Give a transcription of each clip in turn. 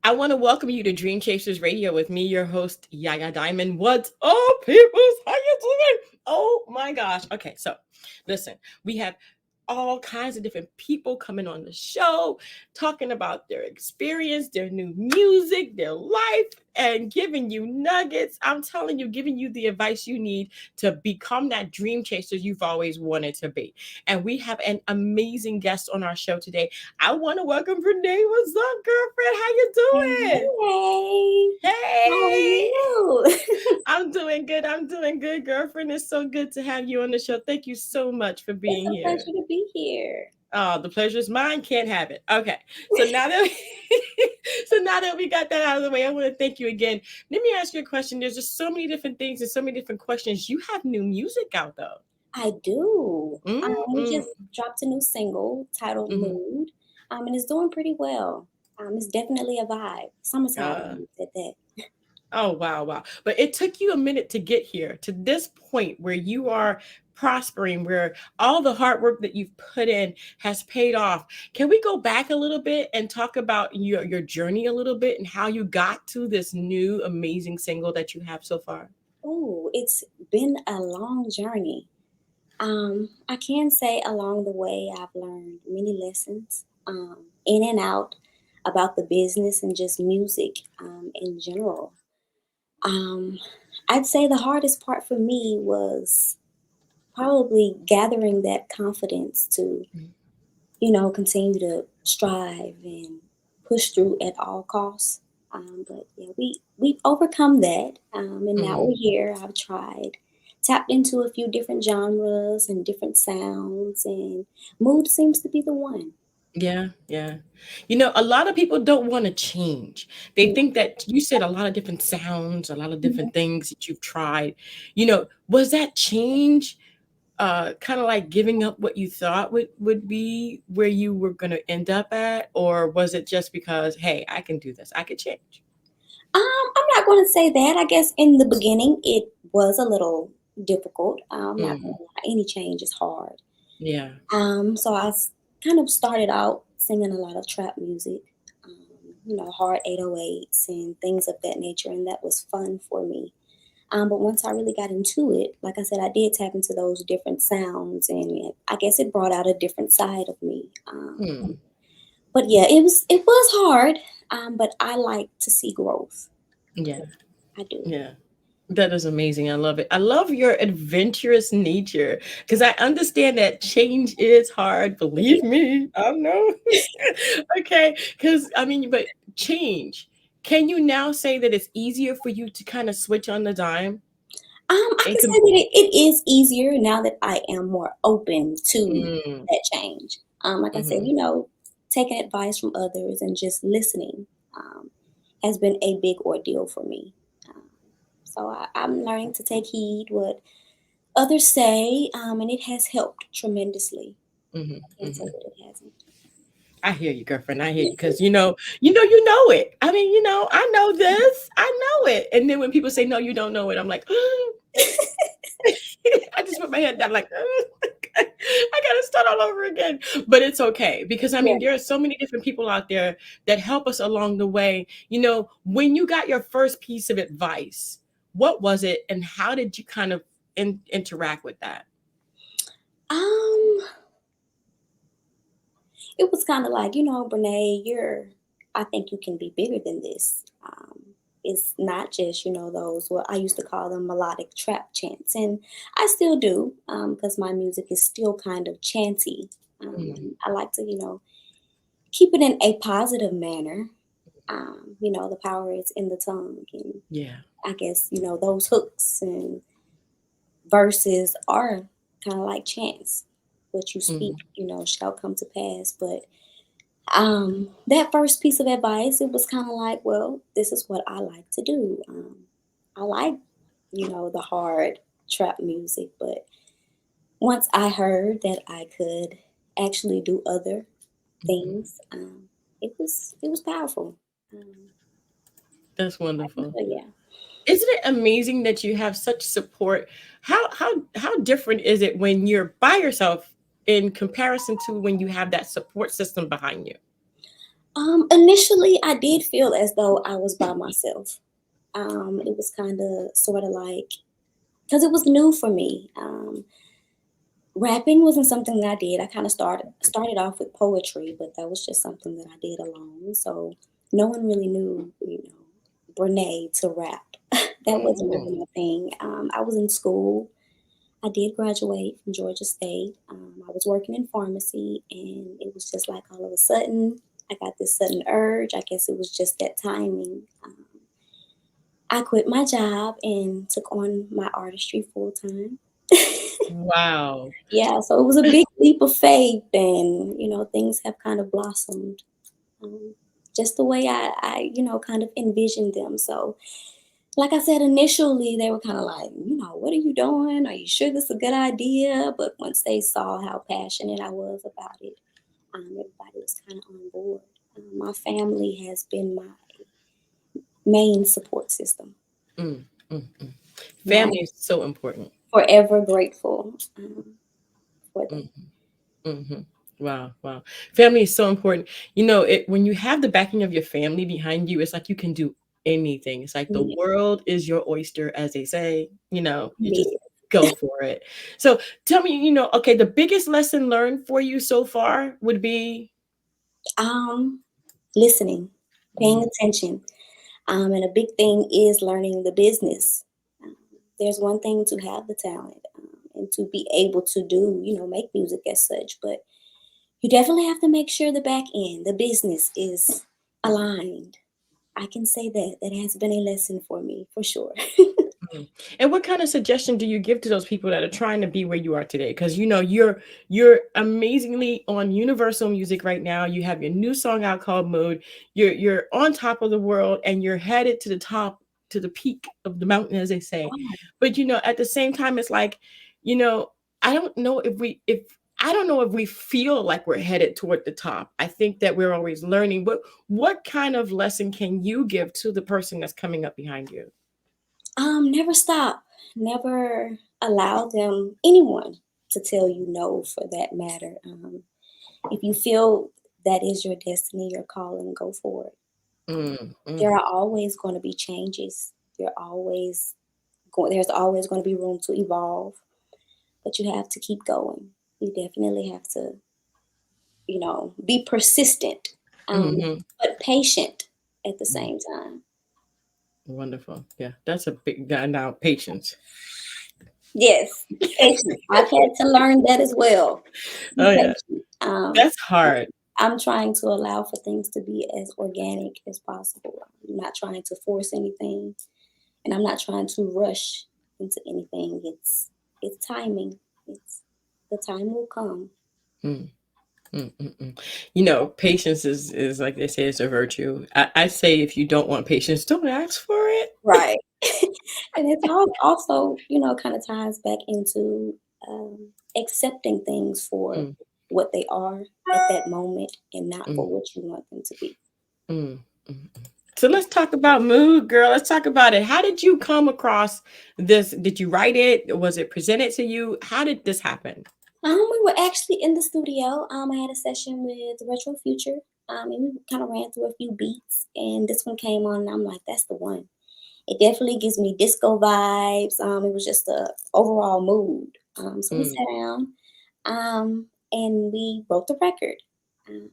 I want to welcome you to Dream Chasers Radio with me, your host, Yaya Diamond. What's up, peoples? How you doing? Oh my gosh. Okay, so listen, we have all kinds of different people coming on the show, talking about their experience, their new music, their life, and giving you nuggets. I'm telling you, giving you the advice you need to become that dream chaser you've always wanted to be. And we have an amazing guest on our show today. I want to welcome Brenae. What's up, girlfriend? How you Hey, doing? hey, how are Hey, you? I'm doing good. I'm doing good, girlfriend. It's so good to have you on the show. Thank you so much for It's being a here. pleasure to be here. Oh, the pleasure's mine. Can't have it. Okay. So now that so now that we got that out of the way, I want to thank you again. Let me ask you a question. There's just so many different things and so many different questions. You have new music out though. I do. We Mm-mm. just dropped a new single titled Mm-hmm. Mood, and it's doing pretty well. It's definitely a vibe. Summertime Uh, vibes at that. Oh, wow, wow. But it took you a minute to get here to this point where you are prospering, where all the hard work that you've put in has paid off. Can we go back a little bit and talk about your journey a little bit and how you got to this new amazing single that you have so far? Oh, it's been a long journey. I can say along the way I've learned many lessons, in and out about the business and just music, in general. Um, I'd say the hardest part for me was probably gathering that confidence to, continue to strive and push through at all costs. But yeah, we've overcome that, and now Mm-hmm. we're here. I've tried, tapped into a few different genres and different sounds, and mood seems to be the one. Yeah, yeah. A lot of people don't want to change. They Yeah. think that you said a lot of different sounds, a lot of Mhm. different things that you've tried. Was that change kind of like giving up what you thought would be where you were going to end up at, or was it just because, hey, I can do this, I could change? I'm not going to say that. I guess in the beginning it was a little difficult. I'm not going Mm, to lie. Any change is hard. yeah. So kind of started out singing a lot of trap music, hard 808s and things of that nature, and that was fun for me. But once I really got into it, like I said, I did tap into those different sounds, and I guess it brought out a different side of me. Hmm. But yeah, it was hard, but I like to see growth. Yeah. I do. Yeah. That is amazing. I love it. I love your adventurous nature because I understand that change is hard. Believe me, I know. Okay, because I mean, but change. Can you now say that it's easier for you to kind of switch on the dime? I And can say that it is easier now that I am more open to mm, that change. Like I said, hmm. taking advice from others and just listening, has been a big ordeal for me. Um, I'm learning to take heed what others say, and it has helped tremendously. Hmm. I can't say Hmm. that it hasn't. I hear you, girlfriend. I hear you because you know it. I mean, I know this. I know it. And then when people say no, you don't know it, I'm like, I just put my head down, like, I gotta start all over again. But it's okay because I Yeah. mean, there are so many different people out there that help us along the way. When you got your first piece of advice, what was it, and how did you kind of interact with that? Um, it was kind of like, Brenae, I think you can be bigger than this. It's not just, those, what I used to call them melodic trap chants. And I still do, because my music is still kind of chanty. Mm, I like to, keep it in a positive manner. The power is in the tongue. And yeah. I guess, those hooks and verses are kind of like chants. What you speak, Mm, shall come to pass. But that first piece of advice, it was kind of like, well, this is what I like to do. I like, the hard trap music, but once I heard that I could actually do other mhm. things, it was powerful. Um, That's so wonderful. yeah. Isn't it amazing that you have such support? How different is it when you're by yourself in comparison to when you have that support system behind you? Initially, I did feel as though I was by myself. It was kind of sort of like because it was new for me. Rapping wasn't something that I did. I kind of started off with poetry, but that was just something that I did alone. So no one really knew, Brenae to rap. That wasn't Mm. really my thing. I was in school. I did graduate from Georgia State. I was working in pharmacy, and it was just like all of a sudden, I got this sudden urge. I guess it was just that timing. I quit my job and took on my artistry full time. Wow. Yeah, so it was a big leap of faith, and things have kind of blossomed, um, just the way I kind of envisioned them. So, like I said, initially they were kind of like, what are you doing? Are you sure this is a good idea? But once they saw how passionate I was about it, everybody was kind of on board. My family has been my main support system. Mm, mm, mm. Yeah, I'm Family is so important. forever grateful for them. Mm. Hmm. Wow, wow. Family is so important. When you have the backing of your family behind you, it's like you can do anything. It's like the Yeah, world is your oyster, as they say. You just it go for it. So tell me, okay, the biggest lesson learned for you so far would be. is. Listening, paying Mm, attention. And a big thing is learning the business. Um, there's one thing to have the talent and to be able to do, make music as such, but you definitely have to make sure the back end, the business is aligned. I can say that that has been a lesson for me for sure. mm. And what kind of suggestion do you give to those people that are trying to be where you are today? Because you're amazingly on Universal Music right now. You have your new song out called Mood. You're on top of the world, and you're headed to the top, to the peak of the mountain, as they say. Wow. But at the same time, it's like, you know, I don't know if we feel like we're headed toward the top. I think that we're always learning. But what kind of lesson can you give to the person that's coming up behind you? Never stop. Never allow anyone, to tell you no for that matter. If you feel that is your destiny, your calling, go for it. Mm, There mm, are always going to be changes. There's always going to be room to evolve, but you have to keep going. You definitely have to, be persistent, mhm. but patient at the Mm, same time. wonderful. Yeah, that's a big guy now. Patience. Yes, patience. I've had to learn that as well. Be Oh yeah, patient. that's hard. I'm trying to allow for things to be as organic as possible. I'm not trying to force anything, and I'm not trying to rush into anything. It's timing. It's the time will come. Mm, mm, mm, mm. Patience is like they say, it's a virtue. I say if you don't want patience, don't ask for it. Right. And it's all also, kind of ties back into accepting things for Mm, what they are at that moment and not mm, for what you want them to be. mm, mm, mm. So let's talk about mood, girl. Let's talk about it. How did you come across this? Did you write it? Was it presented to you? How did this happen? We were actually in the studio. I had a session with Retro Future, and we kind of ran through a few beats, and this one came on, and I'm like, that's the one. It definitely gives me disco vibes. It was just a overall mood. So we Mm, sat down, and we wrote the record, um,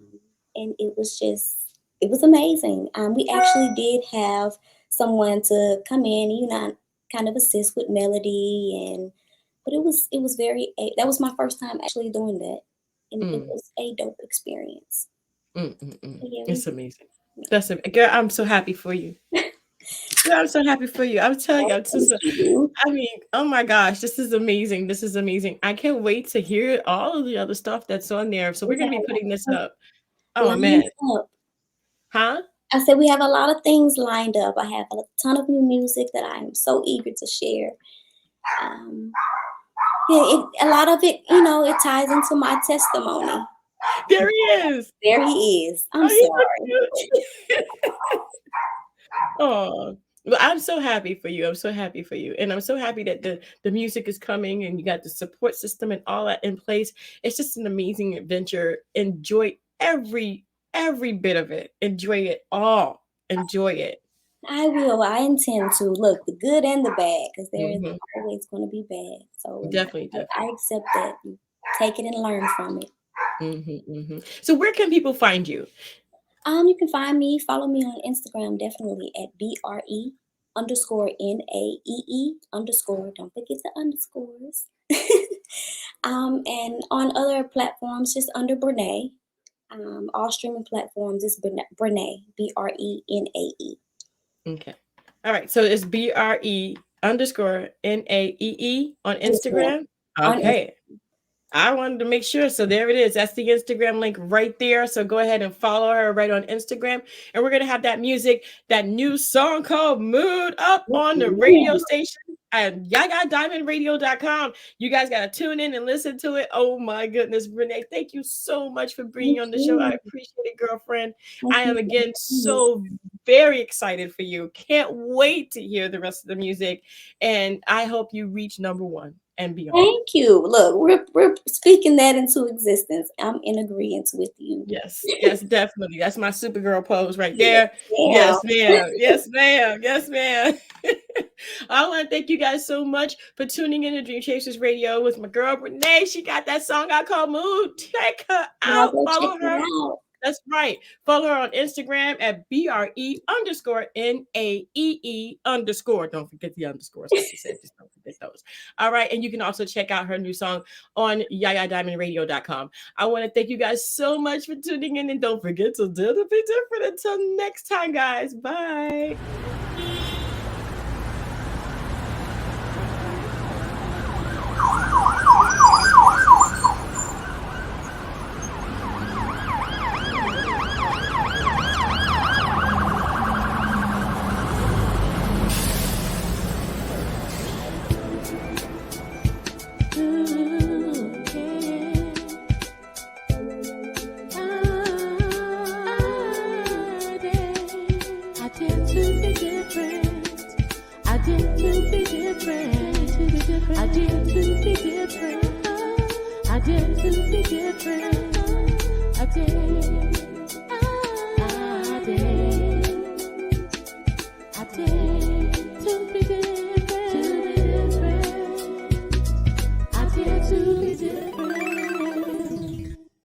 and it was amazing. We actually did have someone to come in, kind of assist with melody, but it was that was my first time actually doing that, and it mm, was a dope experience. mm, mm, mm. So yeah, It's amazing. That's a girl. I'm so happy for you. Yeah, I'm so happy for you. I'm telling you, thank you. I mean, oh my gosh, this is amazing. This is amazing. I can't wait to hear all of the other stuff that's on there. So We we're gonna have be putting this a lot up. Oh man, lined up. huh? I said we have a lot of things lined up. I have a ton of new music that I am so eager to share. Um, yeah, a lot of it, it ties into my testimony. There he is. There he is. I'm Oh, he's sorry. so cute. Oh, well, I'm so happy for you. I'm so happy for you, and I'm so happy that the music is coming, and you got the support system and all that in place. It's just an amazing adventure. Enjoy every every bit of it. Enjoy it all. Enjoy it. I will. I intend to look the good and the bad because there is Hmm. always going to be bad. So Definitely, I definitely. accept that. You take it and learn from it. So where can people find you? You can find me, follow me on Instagram definitely at BRE_NAEE underscore. Don't forget the underscores. And on other platforms, just under Brenae. All streaming platforms is Brenae, BRENAE. Okay. All right. So it's BRE_NAEE on Yes, ma'am. Instagram. On Instagram. Okay. I wanted to make sure. So there it is. That's the Instagram link right there. So go ahead and follow her right on Instagram. And we're going to have that music, that new song called Mood Up Yes, on the radio ma'am. station at YayaDiamondRadio.com. You guys got to tune in and listen to it. Oh my goodness, Brenae, thank you so much for Thank being on the show. I you. appreciate it, girlfriend. Thank I you am for again having me. so very excited for you. Can't wait to hear the rest of the music. And I hope you reach number one and beyond. Thank you. Look, we're speaking that into existence. I'm in agreement with you. Yes, yes, definitely. That's my Supergirl pose right Yes, there. ma'am. Yes, ma'am. Yes, ma'am. Yes, ma'am. I want to thank you guys so much for tuning in to Dream Chasers Radio with my girl Brenae. She got that song I call Mood. Check her Y'all out. go check Follow it her. out. That's right. Follow her on Instagram at BRE_NAEE_. Don't forget the underscores, like I said. Just don't forget those. All right. And you can also check out her new song on YayaDiamondRadio.com. I want to thank you guys so much for tuning in. And don't forget to dare to be different. Until next time, guys. Bye. I did to be different.